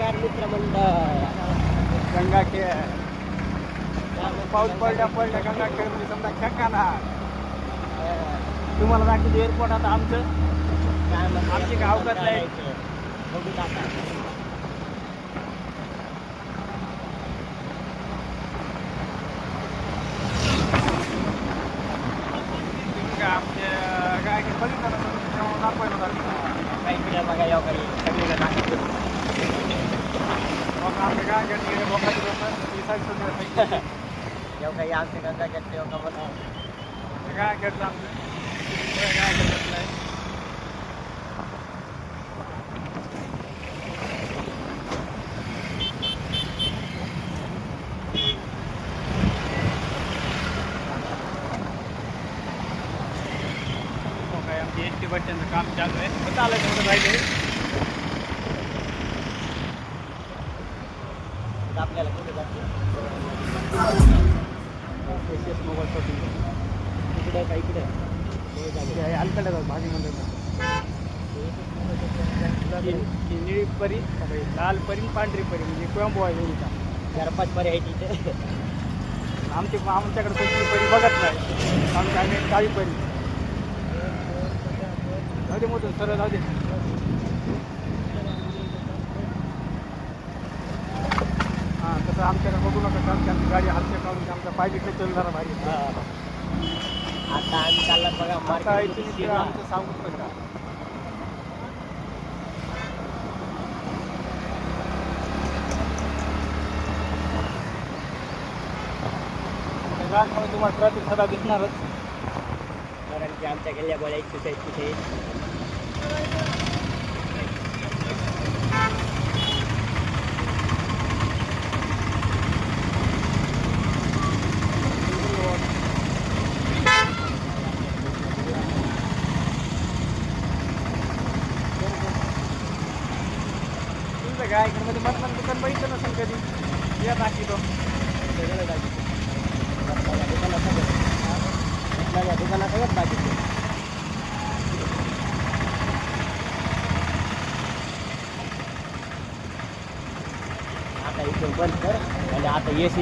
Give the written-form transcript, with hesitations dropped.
नमस्कार मित्रमंडळ. गंगाखेड पाऊस पडल्या गंगाखेड म्हणजे समजा ठिकाणा तुम्हाला दाखवतो एअरपोर्ट. आता आमचं काय म्हणते आमची गावकरला आहे. बघू टाका. आमच्या काय बघितलं ना तुम्ही दाखवायला काही पिढ्या बघा यावं काही सगळीकडे टाकायचं. मग आमच्या काय घेतले लोकांची लोक जेव्हा काही आमचे गंगा घेतले तेव्हा मला काय घेतलं आमचं काय घेतलं नाही. आमची एस टी बसस्टँडचं काम चालू आहे. कसं आलं तेवढं राहिले. आपल्याला कुठे जाते मोबाईल शॉपिंग इकडे का इकडे अलीकडे जाऊ भाजी मंडळ निळी परी लाल परी पांढरी परी म्हणजे कोळंबो आहे एवढीचा 4-5 पर्याय आहे तिथे. आमच्याकडे कोणती परी बघत नाही. आम्ही काळी परी जाऊ दे मोठं सरळ जाऊ दे. हां तसं आमच्याकडे बघू नका कारण आमची गाडी हलक्या काढून आमचा पाहिजे ते चल जरा भारी. आता आम्ही चालला बघा आता मार्केट. इथे आमचं सांगूच नका. त्यामुळे तुम्हाला ट्रॅफिक सदा दिसणारच. कारण की आमच्या गेल्या बोला एक्सरसाइज तिथे तुमचं काय मध्ये मटण दुकान बघितलं नसेल कधी या टाकी तो दुकानात सगळं बाकी आता इथून बंद कर आणि आता येस